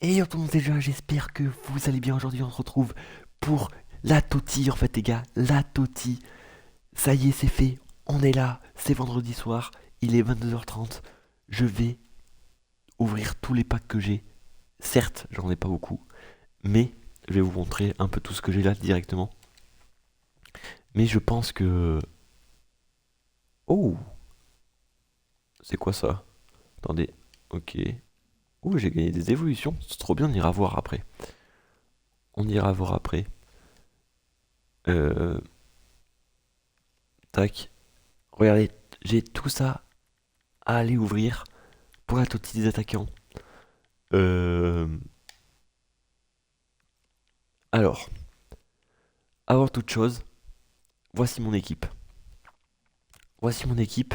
Et yo tout le monde, c'est Joa, j'espère que vous allez bien. Aujourd'hui, on se retrouve pour la Toti, en fait, les gars. La Toti. Ça y est, c'est fait. On est là. C'est vendredi soir. Il est 22h30. Je vais ouvrir tous les packs que j'ai. Certes, j'en ai pas beaucoup. Mais je vais vous montrer un peu tout ce que j'ai là directement. Mais je pense que... Oh, c'est quoi ça? Attendez. Ok. Oh, j'ai gagné des évolutions. C'est trop bien, on ira voir après. On ira voir après. Euh... Tac. Regardez, j'ai tout ça à aller ouvrir pour la totale des attaquants. Euh, Alors, avant toute chose, voici mon équipe. Voici mon équipe.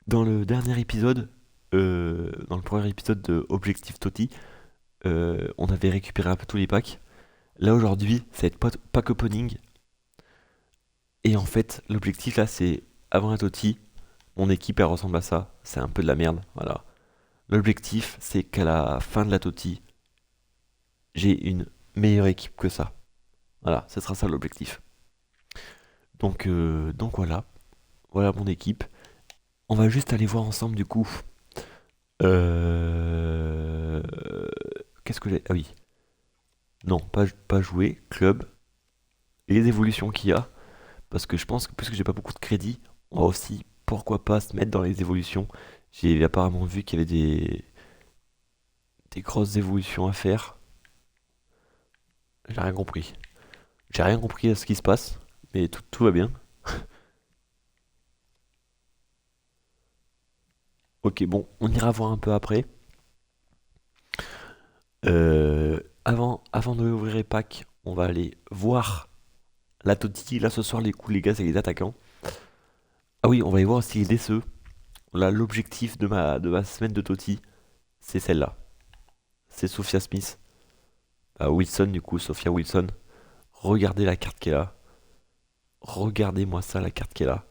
Dans le dernier épisode, dans le premier épisode de Objectif Toti, on avait récupéré un peu tous les packs. Là aujourd'hui, ça va être pack opening. Et en fait, l'objectif là, c'est avant la Toti, mon équipe elle ressemble à ça. C'est un peu de la merde, voilà. L'objectif, c'est qu'à la fin de la Toti, j'ai une meilleure équipe que ça. Voilà, ce sera ça l'objectif. Donc voilà, voilà mon équipe. On va juste aller voir ensemble du coup. Euh... Qu'est-ce que j'ai? Ah oui. Non, pas jouer, club, et les évolutions qu'il y a. Parce que je pense que puisque j'ai pas beaucoup de crédit, on va aussi, pourquoi pas, se mettre dans les évolutions. J'ai apparemment vu qu'il y avait des grosses évolutions à faire. J'ai rien compris. J'ai rien compris à ce qui se passe, mais tout va bien. Ok, bon, on ira voir un peu après. Avant d'ouvrir les packs, on va aller voir la Toti. Là, ce soir, les coups, les gars, c'est les attaquants. Ah oui, on va aller voir aussi les DCE. Là, l'objectif de ma semaine de Toti, c'est celle-là. C'est Sophia Smith. Wilson, du coup, Sophia Wilson. Regardez la carte qu'elle a. Regardez-moi ça, la carte qu'elle a.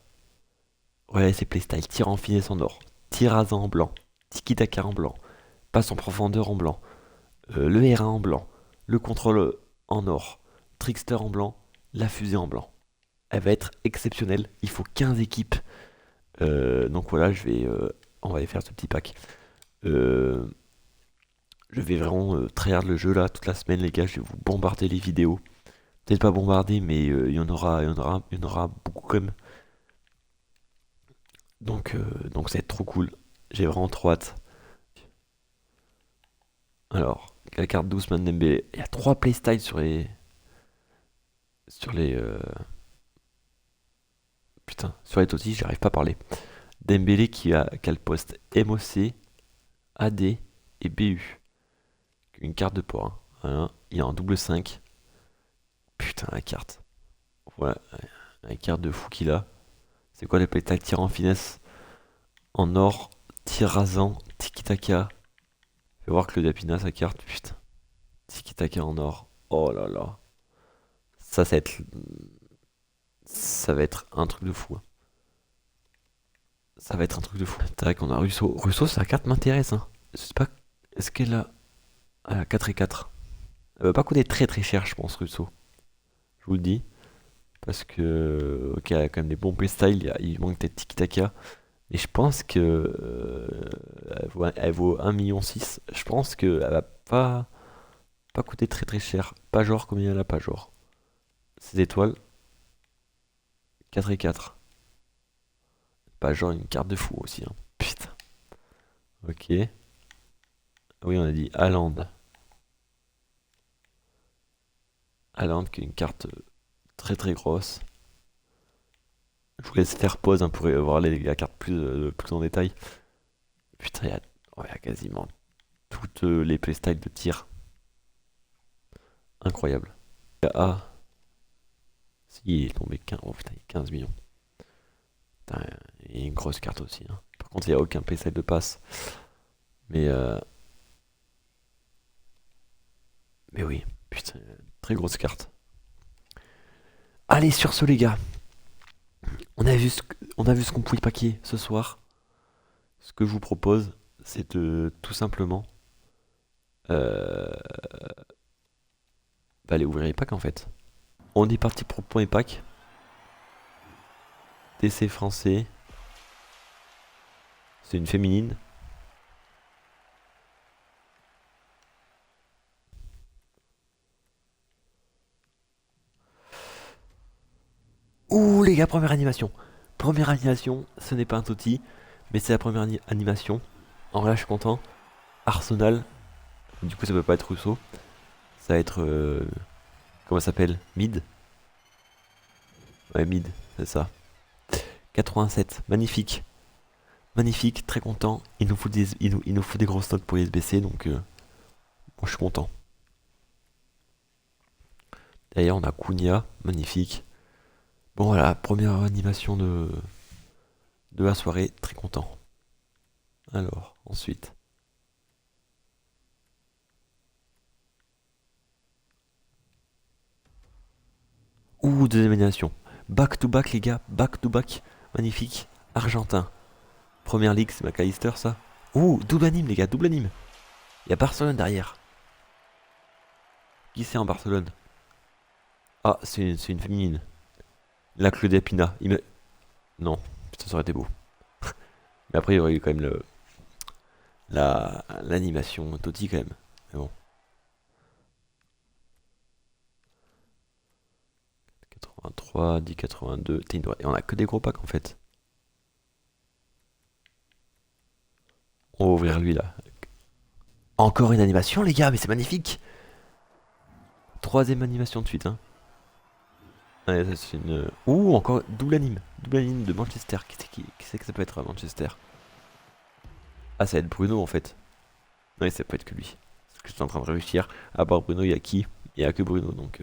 Regardez ses playstyles. Tir en finesse en or. Tir rasant en blanc. Tiki-taka en blanc. Passe en profondeur en blanc. Le R1 en blanc. Le contrôle en or. Trickster en blanc. La fusée en blanc. Elle va être exceptionnelle. Il faut 15 équipes. Donc voilà, on va aller faire ce petit pack. Euh, je vais vraiment tryhard le jeu là toute la semaine, les gars. Je vais vous bombarder les vidéos. Peut-être pas bombarder, mais il y en aura beaucoup quand même. Donc ça va être trop cool. J'ai vraiment trop hâte. Alors, la carte d'Ousmane Dembélé. Il y a 3 playstyles sur les putain, sur les Totti, j'arrive pas à parler. Dembélé qui a le poste MOC, AD et BU. Une carte de port, hein. Voilà. Il y a un double 5. Putain, la carte. Voilà, la carte de fou qu'il a. C'est quoi les pétales? Tir en finesse, en or, tir rasant, tiki-taka. Fais voir que le Dapina sa carte, putain. Tiki-taka en or. Oh là là. Ça va être un truc de fou, hein. Ça va être un truc de fou. Tac, on a Russo. Russo, sa carte m'intéresse, hein. Je sais pas. Est-ce qu'elle a. Elle a 4 et 4. Elle va pas coûter très très cher, je pense, Russo. Je vous le dis. Parce que. Ok, elle a quand même des bons playstyles. Il manque peut-être Tiki-Taka. Et je pense que. Elle vaut 1,6 million. Je pense qu'elle va pas coûter très très cher. Pas genre combien elle a pas genre. Ces étoiles. 4 et 4. Pas genre une carte de fou aussi, hein. Putain. Ok. Oui, on a dit Haaland. Haaland qui est une carte très très grosse. Je vous laisse faire pause, hein, pour voir la carte plus en détail. Putain, il y a quasiment toutes les playstyles de tir. Incroyable. Ah, si, il est tombé 15, oh, putain, il y a 15 millions. Putain, il y a une grosse carte aussi, hein. Par contre, il n'y a aucun playstyle de passe. Mais, euh, mais oui, putain, très grosse carte. Allez, sur ce, les gars, on a vu ce qu'on pouvait paquer ce soir. Ce que je vous propose, c'est de tout simplement Bah, aller ouvrir les packs en fait. On est parti pour le premier pack. TC français. C'est une féminine. Ouh les gars, première animation. Première animation, ce n'est pas un Totti, mais c'est la première animation. En vrai, je suis content. Arsenal. Du coup, ça peut pas être Rousseau. Ça va être... comment ça s'appelle? Mid. Ouais, mid, c'est ça. 87, magnifique. Magnifique, très content. Il nous faut des grosses notes pour les SBC, donc moi je suis content. D'ailleurs, on a Cunha, magnifique. Bon voilà, première animation de la soirée, très content. Alors, ensuite. Ouh, deuxième animation. Back to back les gars, back to back. Magnifique. Argentin. Première ligue, c'est McAllister ça. Ouh, double anime les gars, double anime. Il y a Barcelone derrière. Qui c'est en Barcelone? Ah, c'est une féminine. La Claudia Pina. Non, ça aurait été beau. Mais après, il y aurait eu quand même l'animation Totti quand même. Mais bon. 83, 10, 82. Et on a que des gros packs en fait. On va ouvrir lui là. Encore une animation les gars, mais c'est magnifique. Troisième animation de suite. Hein. Ouais, ça, c'est une... Ouh, encore double anime. Double anime de Manchester. Qui c'est que ça peut être à Manchester? Ah, ça va être Bruno en fait. Ouais, ça peut être que lui. C'est ce que je suis en train de réfléchir. À part Bruno, il y a qui? Il y a que Bruno donc.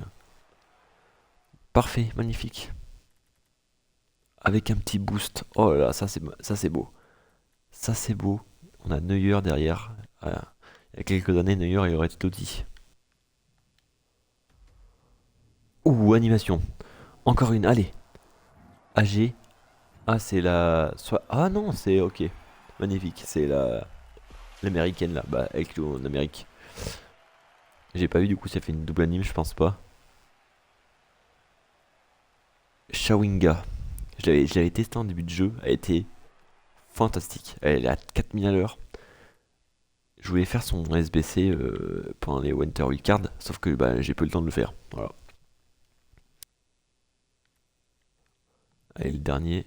Parfait, magnifique. Avec un petit boost. Oh là là, ça c'est beau. Ça c'est beau. On a Neuer derrière. Voilà. Il y a quelques années, Neuer il aurait été Totti. Ouh, animation. Encore une, allez. AG. Ah, c'est la. Ah non, c'est ok. Magnifique. C'est l'américaine là. Bah, avec lui en Amérique. J'ai pas vu, du coup, ça fait une double anime, je pense pas. Shawinga. Je l'avais testé en début de jeu. Elle était fantastique. Elle est à 4000 à l'heure. Je voulais faire son SBC pendant les Winter Weekend, sauf que bah, j'ai pas eu le temps de le faire. Voilà. Allez, le dernier.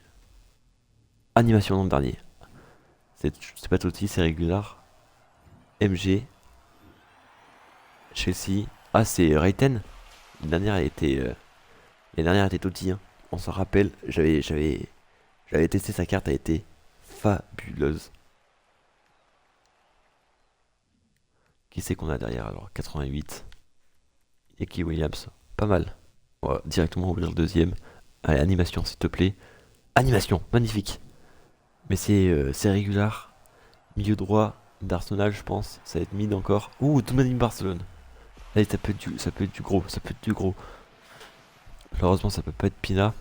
Animation dans le dernier. C'est pas Totti, c'est Régular. MG. Chelsea. Ah, c'est Reiten. La dernière, elle était, la dernière était Totti. Hein. On s'en rappelle. J'avais testé sa carte, elle était fabuleuse. Qui c'est qu'on a derrière alors? 88. Eki Williams. Pas mal. On va directement ouvrir le deuxième. Allez, animation, s'il te plaît. Animation, magnifique. Mais c'est régular. Milieu droit d'Arsenal, je pense. Ça va être mid encore. Ouh, Doumanim Barcelone. Allez, ça peut être du gros. Ça peut être du gros. Malheureusement, ça peut pas être Pina.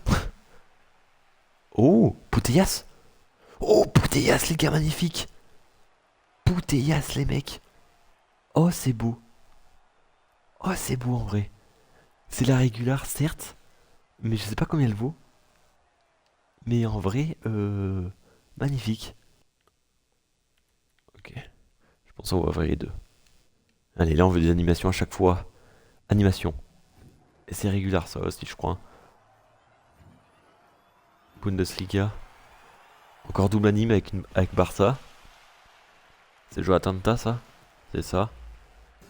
Oh, Putellas. Oh, Putellas, les gars, magnifique. Putellas, les mecs. Oh, c'est beau. Oh, c'est beau en vrai. C'est la régular, certes. Mais je sais pas combien elle vaut. Mais en vrai, magnifique. Ok. Je pense qu'on va ouvrir les deux. Allez, là on veut des animations à chaque fois. Animation. Et c'est régulier ça aussi, je crois. Bundesliga. Encore double anime avec Barça. C'est Joao Tanta ça? C'est ça.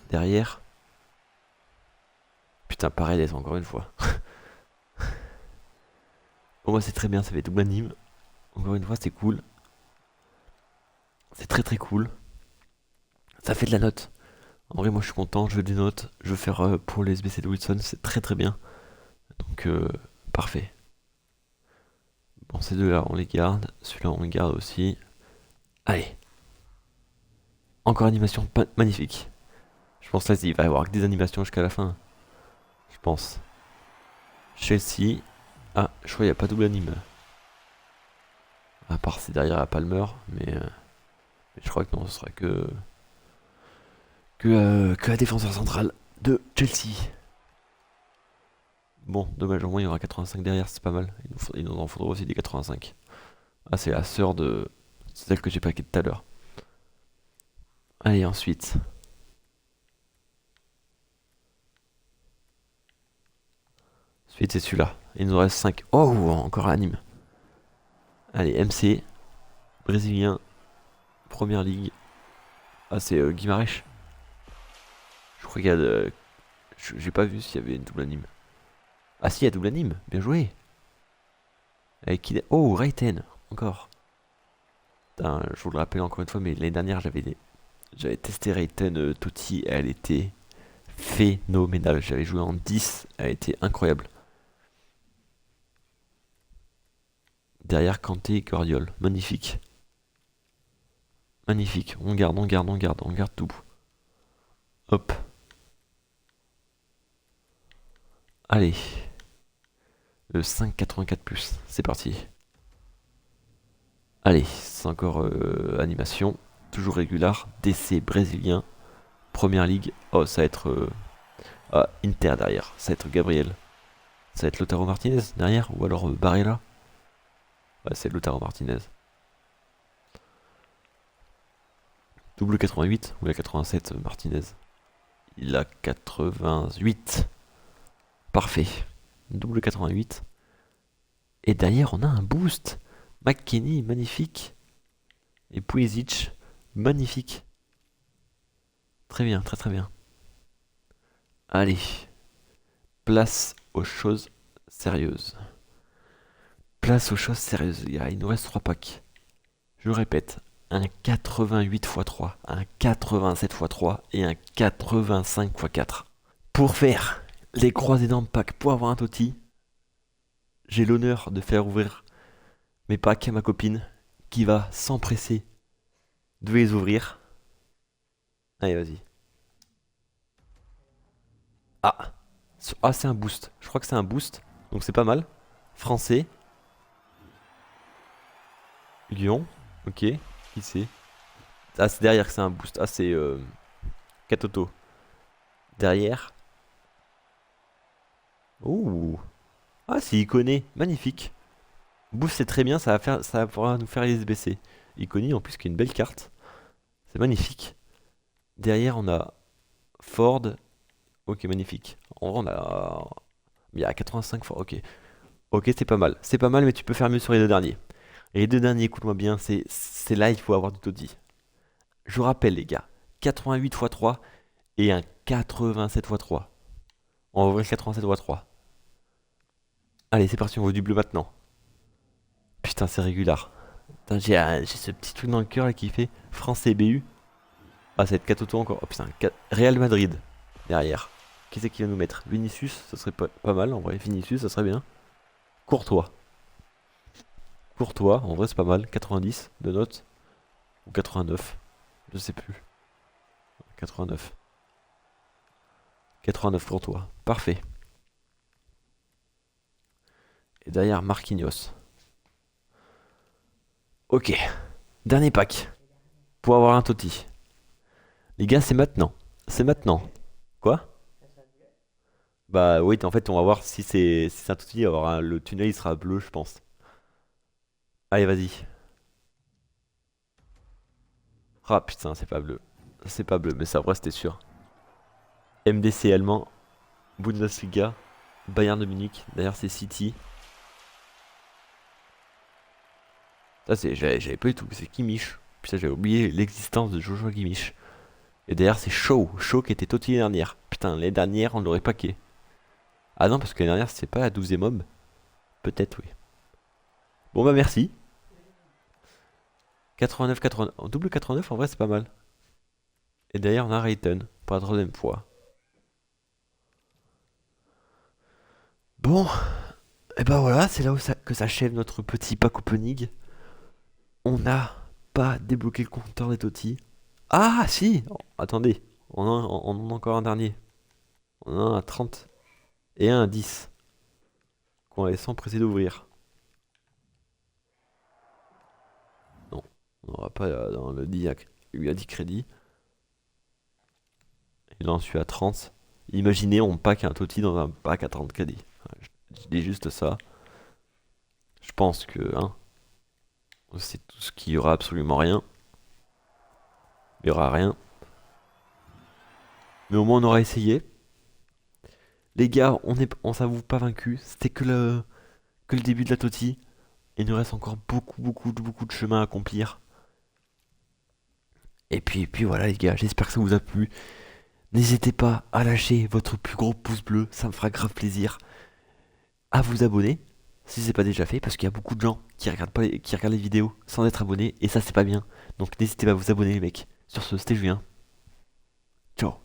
Derrière. Putain, pareil, encore une fois. Bon, moi c'est très bien, ça fait double anime. Encore une fois, c'est cool. C'est très très cool. Ça fait de la note. En vrai, moi je suis content, je veux des notes. Je veux faire pour les SBC de Wilson, c'est très très bien. Donc, parfait. Bon, ces deux-là, on les garde. Celui-là, on le garde aussi. Allez. Encore animation magnifique. Je pense là, il va y avoir que des animations jusqu'à la fin. Je pense. Chelsea. Ah, je crois qu'il n'y a pas double anime. À part c'est derrière à Palmer, mais je crois que non, ce sera que la défenseur centrale de Chelsea. Bon, dommage, au moins il y aura 85 derrière, c'est pas mal. Il nous en faudra aussi des 85. Ah, c'est la sœur de celle que j'ai paqué tout à l'heure. Allez, ensuite. Ensuite, c'est celui-là. Il nous reste 5. Oh, encore un anime. Allez, MC, brésilien, première ligue. Ah, c'est Guimarães. Je crois qu'il y a de... J'ai pas vu s'il y avait une double anime. Ah si, il y a double anime. Bien joué. Avec qui... Oh, Raiten. Encore. Putain, je vous le rappelle encore une fois, mais l'année dernière, j'avais testé Raiten Totti. Elle était phénoménale. J'avais joué en 10. Elle était incroyable. Derrière, Kanté et Guardiola. Magnifique. Magnifique. On garde, on garde, on garde. On garde tout. Hop. Allez. Le 5,84+. C'est parti. Allez, c'est encore animation. Toujours régular. DC brésilien. Première ligue. Oh, ça va être Inter derrière. Ça va être Gabriel. Ça va être Lautaro Martinez derrière. Ou alors Barella. Ouais, c'est Lautaro Martinez. Double 88 ou la 87 Martinez. Il a 88. Parfait. Double 88. Et derrière, on a un boost. McKennie, magnifique. Et Pulisic, magnifique. Très bien, très très bien. Allez, place aux choses sérieuses. Place aux choses sérieuses, les gars. Il nous reste 3 packs. Je le répète, un 88x3, un 87x3 et un 85x4. Pour faire les croisés dans le pack, pour avoir un Totti, j'ai l'honneur de faire ouvrir mes packs à ma copine qui va s'empresser de les ouvrir. Allez, vas-y. Ah, ah c'est un boost. Je crois que c'est un boost, donc c'est pas mal. Français, Lyon, ok. Qui c'est? Ah, c'est derrière que c'est un boost. Ah, c'est Katoto. Derrière. Ouh. Ah, c'est Iconé. Magnifique. Boost, c'est très bien. Ça va pouvoir nous faire les SBC. Iconé, en plus, qui est une belle carte. C'est magnifique. Derrière, on a Ford. Ok, magnifique. En vrai, on a. Il y a 85 fois. Ok. Ok, c'est pas mal. C'est pas mal, mais tu peux faire mieux sur les deux derniers. Et les deux derniers, écoute-moi bien, c'est là, il faut avoir du taudis. Je vous rappelle, les gars. 88 x 3 et un 87 x 3. On va ouvrir 87 x 3. Allez, c'est parti, on voit du bleu maintenant. Putain, c'est régulier. Putain, j'ai ce petit truc dans le cœur là qui fait français BU. Ah, ça va être Katoto encore. Oh putain, Real Madrid derrière. Qui c'est qui va nous mettre? Vinicius, ça serait pas mal en vrai. Vinicius, ça serait bien. Courtois. Courtois, en vrai, c'est pas mal. 90 de notes. Ou 89. Je sais plus. 89. 89 Courtois. Parfait. Et derrière, Marquinhos. Ok. Dernier pack. Pour avoir un Totti. Les gars, c'est maintenant. C'est maintenant. Quoi? Bah oui, en fait, on va voir si c'est un Totti. Le tunnel, il sera bleu, je pense. Allez, vas-y. Ah putain, c'est pas bleu. C'est pas bleu, mais ça, vrai, c'était sûr. MDC allemand. Bundesliga. Bayern de Munich. Derrière, c'est City. Ça, j'avais pas du tout. C'est Kimmich. Putain, j'avais oublié l'existence de Joshua Kimmich. Et derrière, c'est Shaw. Shaw qui était Totti l'année dernière. Putain, l'année dernière, on l'aurait paqué. Ah non, parce que l'année dernière, c'était pas la 12e mob. Peut-être, oui. Bon, bah merci. 89, 89. En double 89, en vrai, c'est pas mal. Et derrière, on a Rayton. Pour la troisième fois. Bon, et bah voilà, c'est là où que s'achève notre petit pack opening. On n'a pas débloqué le compteur des Totti. Ah, si! Oh, attendez, on en a encore un dernier. On en a un à 30 et un à 10. Qu'on va s'empresser d'ouvrir. Non, on n'aura pas dans le 10, il lui a dit crédit. Et là, on suit à 30. Imaginez, on pack un Totti dans un pack à 30 crédits. Je dis juste ça. Je pense que, hein, c'est tout ce qu'il y aura absolument rien. Il y aura rien. Mais au moins on aura essayé. Les gars, on s'avoue pas vaincu. C'était que le début de la TOTY. Il nous reste encore beaucoup de chemin à accomplir. Et puis voilà les gars, j'espère que ça vous a plu. N'hésitez pas à lâcher votre plus gros pouce bleu, ça me fera grave plaisir. À vous abonner, si c'est pas déjà fait, parce qu'il y a beaucoup de gens qui regardent pas qui regardent les vidéos sans être abonnés, et ça c'est pas bien. Donc n'hésitez pas à vous abonner les mecs. Sur ce, c'était Julien. Ciao.